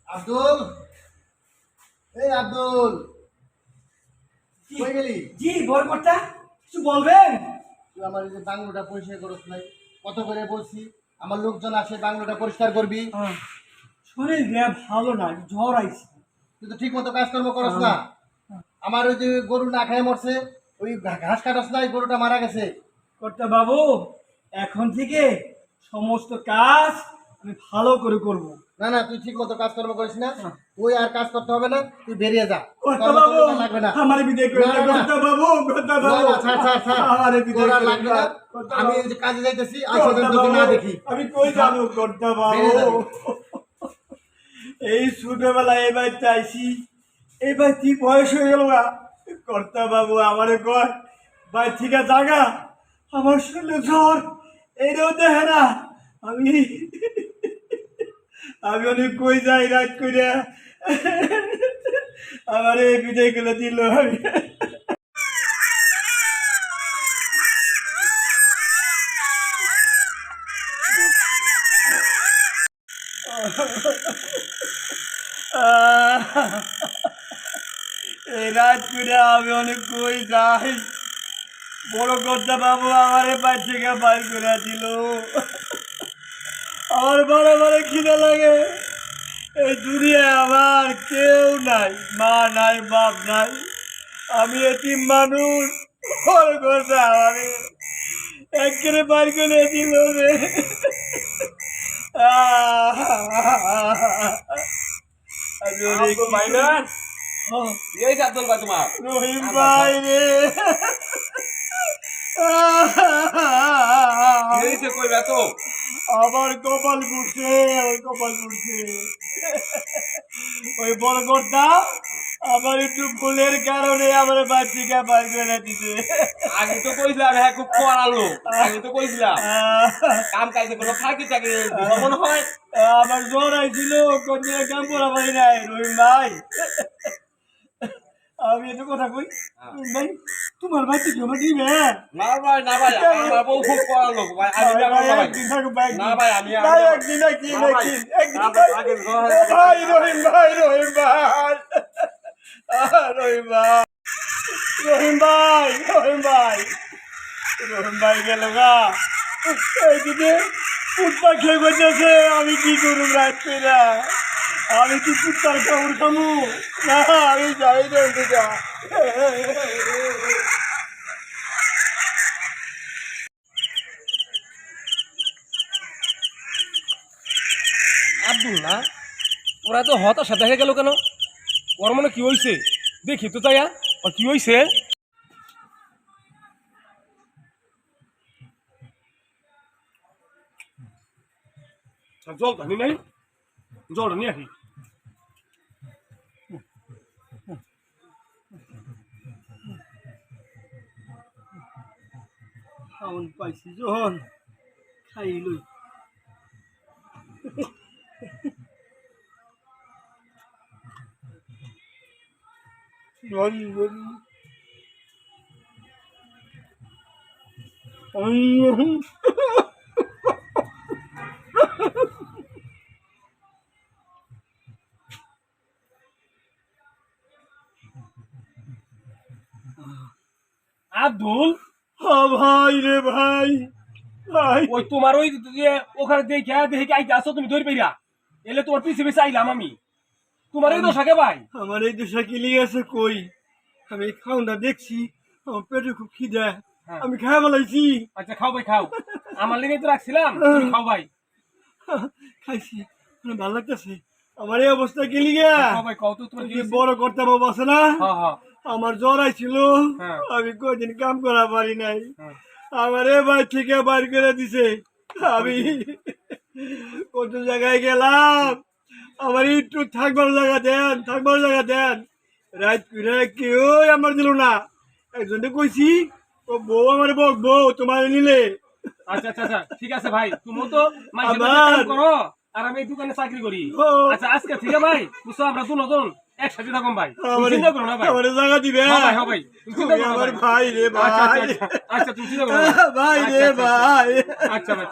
আব্দুল, এই আব্দুল, কই গেলি? জি বরকর্তা, কিছু বলবেন? তুই আমার এই যে বাংলোটা পরিষ্কার করছ নাই? কত করে বলছি আমার লোকজন আসে বাংলোটা পরিষ্কার করবি। শরীর ভালো না, জ্বর আইছে। তুই তো ঠিক মতো কাজকর্ম করস না। আমার ওই যে গরু না খেয়ে মরছে, ওই ঘাস কাটস নাই, গরুটা মারা গেছে। কর্তা বাবু, এখন থেকে সমস্ত কাজ আমি ভালো করে করব। না না, তুই ঠিক মতো কাজকর্ম করিস না। তুই আর কাজ করতে হবে না, তুই বেরিয়ে যা। কর্তা তোর বাবু, মতো লাগবে না। আমারে বিদায় করে না, দেন না, কর্তা বাবু, কর্তা না, বাবু। না, ছাড়, ছাড়, ছাড়। আমারে বিদায় তোর আর করে লাগবে দেন, না। কর্তা আমি বাবু। এই যে কাজে যাইতেছি, আসো কর্তা তোকে না বাবু, দেখি। আমি কই যাব কর্তা বেরিয়ে বাবু? যাবি। এই ছোটবেলায় এই বাড়িতে আইসি, এই বাড়ি বয়স হয়ে গেল না। কর্তা বাবু আমারে কয় বাড়ি থেকে জাগা, আমার শরীরে জ্বর, এইটাও দেখে না। আমি আমি অনেক কই যাই রাত করে, আমার এই বিদায় করে দিল। আমি এই রাত করে আমি অনেক কই যাই, বড় কর্তা বাবু আমারে বাড়ি থেকে বাইর করে দিল। আমার বারে বারে খিদে লাগে। এই দুনিয়ায় আমার কেউ নাই, মা নাই, বাপ নাই, আমি এতিম মানুষ। বড় কর্তা আমারে একেবারে বাইর করে দিল রে। আমি অনেক আব্দুল ভাই তোমার রহিম ভাই রে। কইবা তো আমার কপাল ঘুরছে, আমার কপাল ঘুরছে। ওই বড় কর্তা আমার একটু ফুলের কারণে আমার বাচ্চিকা বার করে দিতে। আগে তো কইছিলাম হ্যাঁ খুব পড়ালো, আগে তো কইছিলাম কাম কাজে কোনো ফাঁকি চাকরি মনে হয়। আমার জ্বর আইছিল, কোন জায়গায় কাম করা পারি নাই। রহিম ভাই, আমি একটা কথা কই, রহিম ভাই তোমার বাচ্চা কি আমার দিবে? না ভাই না ভাই, আমার বউ খুব পড়ালো ভাই, আমি যাব না ভাই। একদিন থাকো ভাই, না ভাই আমি না একদিন একদিন একদিন একদিন ভাই। রহিম ভাই, রহিম ভাই, রহিম ভাই, রহিম ভাই, রহিম ভাই, রহিম ভাই গেল গা। এইদিকে কুত্তা খেয়ে গেছে, আমি কি করুম রাত পেরা? আমি কি কুত্তার কামড় খামু? না আমি যাই না দিদা। আব্দুল না, ওরা তো হতাশা দেখা গেল কেন? ওর মনে কি হইছে দেখি তো তাইয়া, ওর কি হইছে? জল তো নাই, জলটা নিয়ে আসি। খাওন পাইছি যখন খাইলই। আব্দুল, ভাই রে ভাই, ভাই ওই তোমার ওই যে ওখানে দেখে দেখে আইতে আসো তুমি ধরে পেরা, এলে তোমার পিছে পিছে আইলাম আমি। তোমার এই দোষাকে ভাই। আমার এই দেশে কি লিয়ে আছে কই? আমি খাওনটা দেখছি, আমার পেটে খুব খিদে, আমি খাই বলাইছি। আচ্ছা খাও ভাই খাও, আমার লেগে তো রাখছিলাম, তুমি খাও ভাই। খাইছি, মানে ভালো লাগতেছে। আমার এই অবস্থা কি লিগে? খাও ভাই খাও তো, তোমার কি যে বড় কর্তা বাবু আছে না, হ্যাঁ হ্যাঁ আমার জ্বর আইছিল, হ্যাঁ। আমি কয়দিন কাম করা পারি নাই। হ্যাঁ। আমার এ বাড়ি থেকে বাইর করে দিছে। আমি কত জায়গায় গেলাম, আমার একটু থাকবার জায়গা দেন, থাকবার জায়গা দেন। রাত করে কেউ আমার দিল না। একজনে কইছি ও বউ আমার বউ তোমার নিলে। আচ্ছা আচ্ছা আচ্ছা ঠিক আছে ভাই, তুমি তো মাঝে মাঝে আবার- কাম করো আর আমি এই দোকানে চাকরি করি। ও। আচ্ছা আজকে ঠিক আছে ভাই, বুঝছো আমরা দুজন একসাথে থাকুন ভাই, তুমি আমার চিন্তা করো না ভাই। আমার জায়গা দিবে। হ্যাঁ ভাই হ্যাঁ ভাই, তুমি চিন্তা তুমি করো না আমার ভাই। ভাই রে আচ্ছা ভাই, আচ্ছা আচ্ছা, আচ্ছা তুমি চিন্তা করো না ভাই রে আচ্ছা, আচ্ছা, ভাই। আচ্ছা ভাই।